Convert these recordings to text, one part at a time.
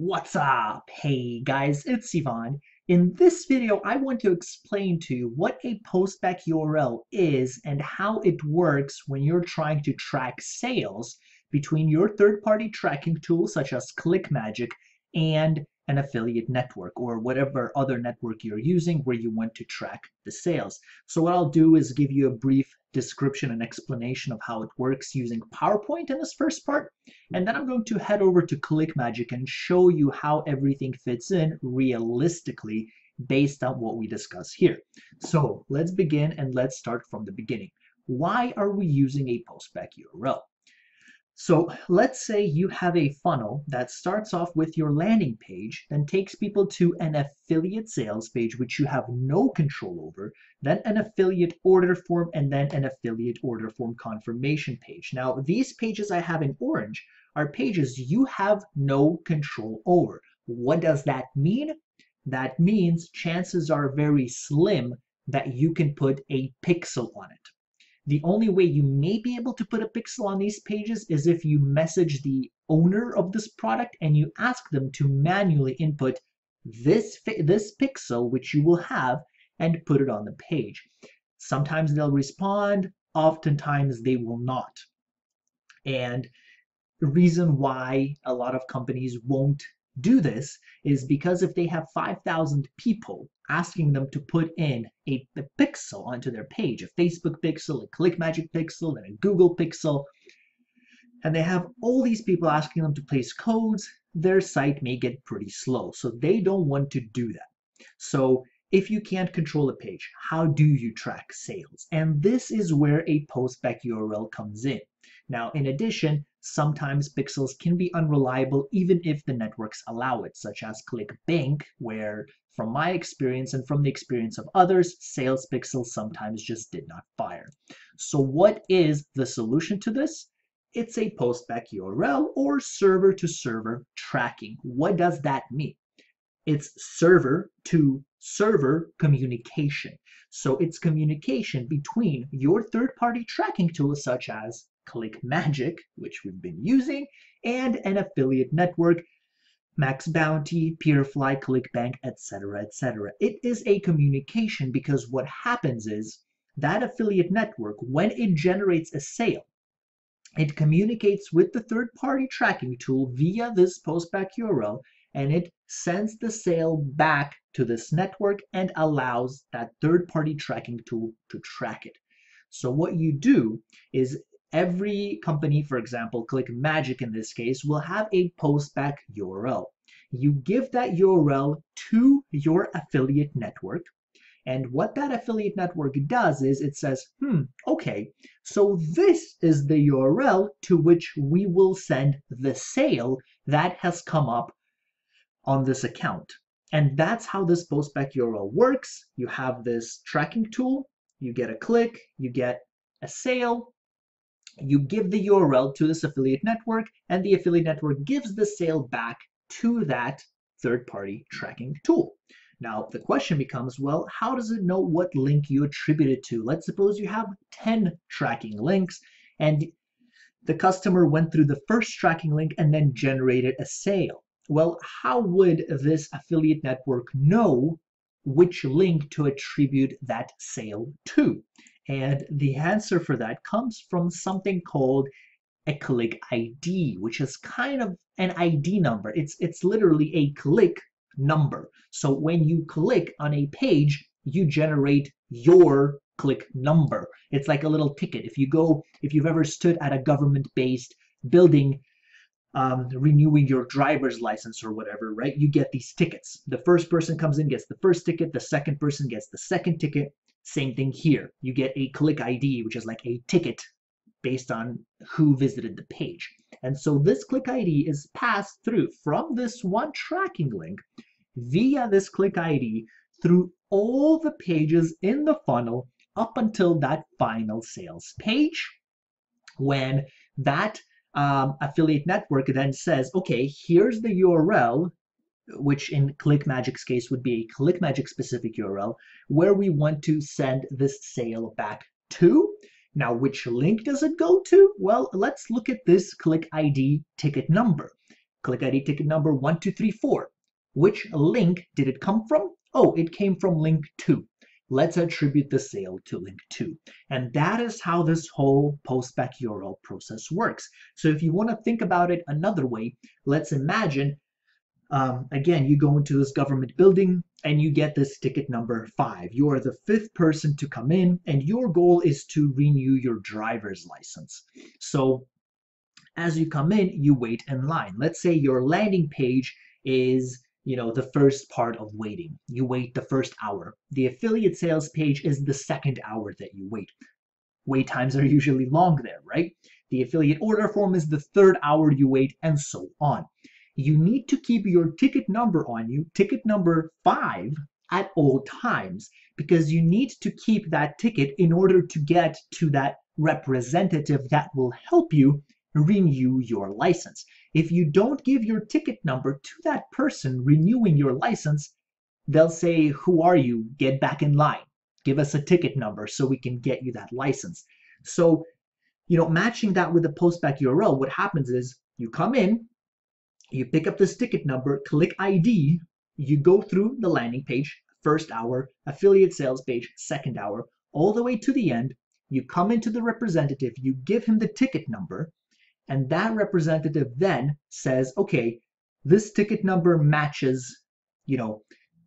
What's up? Hey guys, it's Ivan. In this video, I want to explain to you what a postback URL is and how it works when you're trying to track sales between your third-party tracking tools such as ClickMagick and an affiliate network or whatever other network you're using where you want to track the sales. So what I'll do is give you a brief description and explanation of how it works using PowerPoint in this first part. And then I'm going to head over to ClickMagick and show you how everything fits in realistically based on what we discuss here. So let's begin and let's start from the beginning. Why are we using a postback URL? So let's say you have a funnel that starts off with your landing page, then takes people to an affiliate sales page, which you have no control over, then an affiliate order form, and then an affiliate order form confirmation page. Now, these pages I have in orange are pages you have no control over. What does that mean? That means chances are very slim that you can put a pixel on it. The only way you may be able to put a pixel on these pages is if you message the owner of this product and you ask them to manually input this pixel, which you will have, and put it on the page. Sometimes they'll respond, oftentimes they will not. And the reason why a lot of companies won't do this is because if they have 5,000 people asking them to put in a pixel onto their page, a Facebook pixel, a ClickMagick pixel, and a Google pixel, and they have all these people asking them to place codes, their site may get pretty slow. So they don't want to do that. So if you can't control a page, how do you track sales? And this is where a postback URL comes in. Now, in addition, sometimes pixels can be unreliable even if the networks allow it, such as ClickBank, where from my experience and from the experience of others, sales pixels sometimes just did not fire. So what is the solution to this? It's a postback URL or server to server tracking. What does that mean? It's server to server communication. So it's communication between your third-party tracking tools such as ClickMagick, which we've been using, and an affiliate network, Max Bounty, Peerfly, ClickBank, etc., etc. It is a communication because what happens is that affiliate network, when it generates a sale, it communicates with the third-party tracking tool via this postback URL, and it sends the sale back to this network and allows that third-party tracking tool to track it. So what you do is every company, for example, ClickMagick in this case, will have a postback URL. You give that URL to your affiliate network, and what that affiliate network does is it says, okay, so this is the URL to which we will send the sale that has come up on this account. And that's how this postback URL works. You have this tracking tool, you get a click, you get a sale, you give the URL to this affiliate network, and the affiliate network gives the sale back to that third-party tracking tool. Now, the question becomes, well, how does it know what link you attribute it to? Let's suppose you have 10 tracking links, and the customer went through the first tracking link and then generated a sale. Well, how would this affiliate network know which link to attribute that sale to? And the answer for that comes from something called a click ID, which is kind of an ID number. It's literally a click number. So when you click on a page, you generate your click number. It's like a little ticket. If you've ever stood at a government-based building renewing your driver's license or whatever, right? You get these tickets. The first person comes in, gets the first ticket. The second person gets the second ticket. Same thing here. You get a click ID, which is like a ticket based on who visited the page. And so this click ID is passed through from this one tracking link via this click ID through all the pages in the funnel up until that final sales page, when that affiliate network then says, okay, here's the URL, which in ClickMagick's case would be a ClickMagick specific URL, where we want to send this sale back to. Now, which link does it go to? Well, let's look at this click ID ticket number. Click ID ticket number 1234. Which link did it come from? Oh, it came from link 2. Let's attribute the sale to link 2. And that is how this whole postback URL process works. So if you want to think about it another way, let's imagine, again, you go into this government building and you get this ticket number 5. You are the 5th person to come in, and your goal is to renew your driver's license. So as you come in, you wait in line. Let's say your landing page is the first part of waiting. You wait the first hour. The affiliate sales page is the second hour that you wait. Wait times are usually long there, right? The affiliate order form is the third hour you wait, and so on. You need to keep your ticket number on you, ticket number 5, at all times, because you need to keep that ticket in order to get to that representative that will help you renew your license. If you don't give your ticket number to that person renewing your license, they'll say, "Who are you? Get back in line. Give us a ticket number so we can get you that license." So, matching that with the postback URL, what happens is you come in, you pick up this ticket number, click ID, you go through the landing page, first hour, affiliate sales page, second hour, all the way to the end. You come into the representative, you give him the ticket number, and that representative then says, okay, this ticket number matches,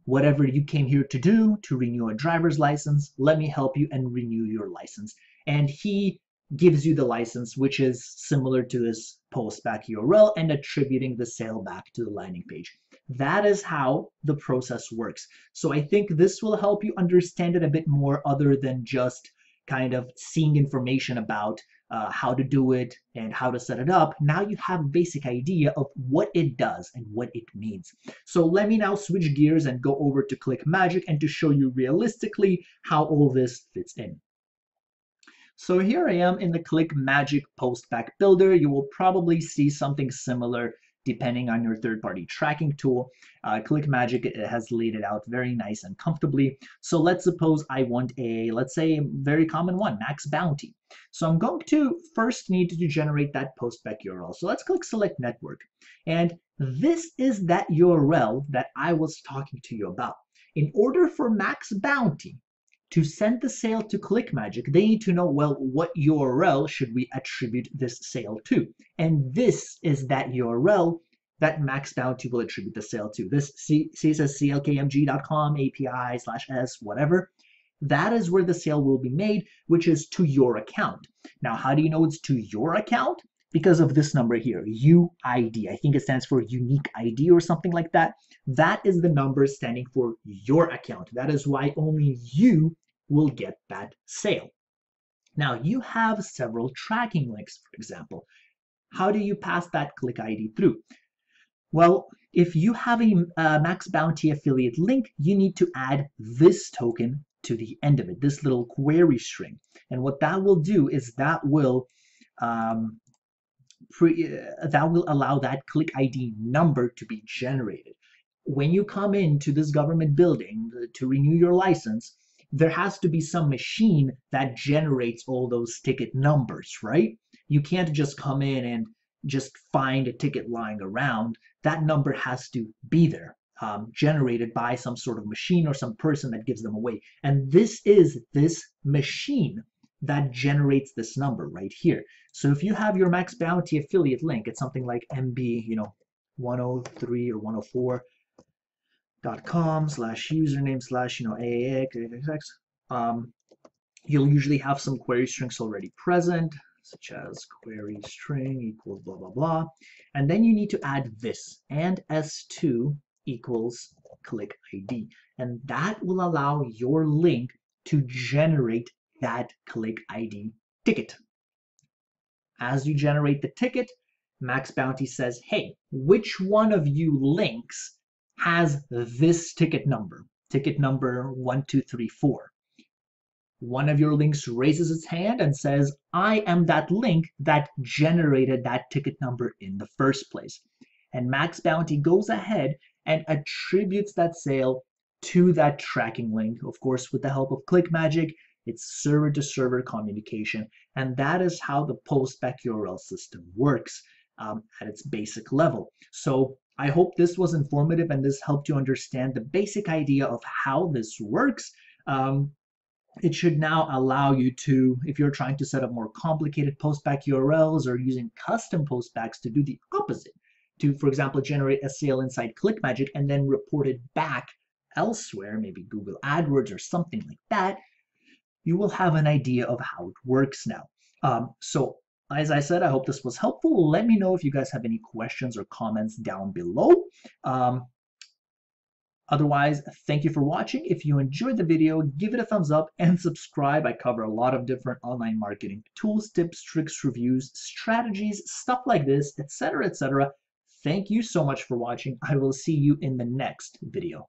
whatever you came here to do, to renew a driver's license. Let me help you and renew your license. And he gives you the license, which is similar to this postback URL, and attributing the sale back to the landing page. That is how the process works. So I think this will help you understand it a bit more, other than just kind of seeing information about how to do it and how to set it up. Now you have a basic idea of what it does and what it means. So let me now switch gears and go over to ClickMagick and to show you realistically how all this fits in. So here I am in the ClickMagick Postback Builder. You will probably see something similar depending on your third-party tracking tool. ClickMagick has laid it out very nice and comfortably. So let's suppose I want let's say a very common one, Max Bounty. So I'm going to first need to generate that postback URL. So let's click Select Network. And this is that URL that I was talking to you about. In order for Max Bounty to send the sale to ClickMagick, they need to know, well, what URL should we attribute this sale to? And this is that URL that Max Bounty will attribute the sale to. This says clkmg.com API/s whatever. That is where the sale will be made, which is to your account. Now, how do you know it's to your account? Because of this number here, UID. I think it stands for unique ID or something like that. That is the number standing for your account. That is why only you will get that sale. Now, you have several tracking links, for example. How do you pass that click ID through? Well, if you have a Max Bounty affiliate link, you need to add this token to the end of it, this little query string. And what that will do is that will allow that click ID number to be generated. When you come into this government building to renew your license, there has to be some machine that generates all those ticket numbers, right? You can't just come in and just find a ticket lying around. That number has to be there, generated by some sort of machine or some person that gives them away. And this is this machine that generates this number right here. So if you have your Max Bounty affiliate link, it's something like MB, 103 or 104.com/username/AAX. You'll usually have some query strings already present, such as query string equals blah, blah, blah. And then you need to add this, and S2 equals click ID. And that will allow your link to generate that click ID ticket. As you generate the ticket, Max Bounty says, hey, which one of you links has this ticket number 1234. One of your links raises its hand and says, I am that link that generated that ticket number in the first place. And Max Bounty goes ahead and attributes that sale to that tracking link, of course, with the help of ClickMagick. It's server-to-server communication, and that is how the postback URL system works. at its basic level. So I hope this was informative and this helped you understand the basic idea of how this works. It should now allow you to, if you're trying to set up more complicated postback URLs or using custom postbacks, to do the opposite. To, for example, generate a sale inside ClickMagick and then report it back elsewhere, maybe Google AdWords or something like that. You will have an idea of how it works now. So as I said, I hope this was helpful. Let me know if you guys have any questions or comments down below. Otherwise, thank you for watching. If you enjoyed the video, give it a thumbs up and subscribe. I cover a lot of different online marketing tools, tips, tricks, reviews, strategies, stuff like this, etc., etc. Thank you so much for watching. I will see you in the next video.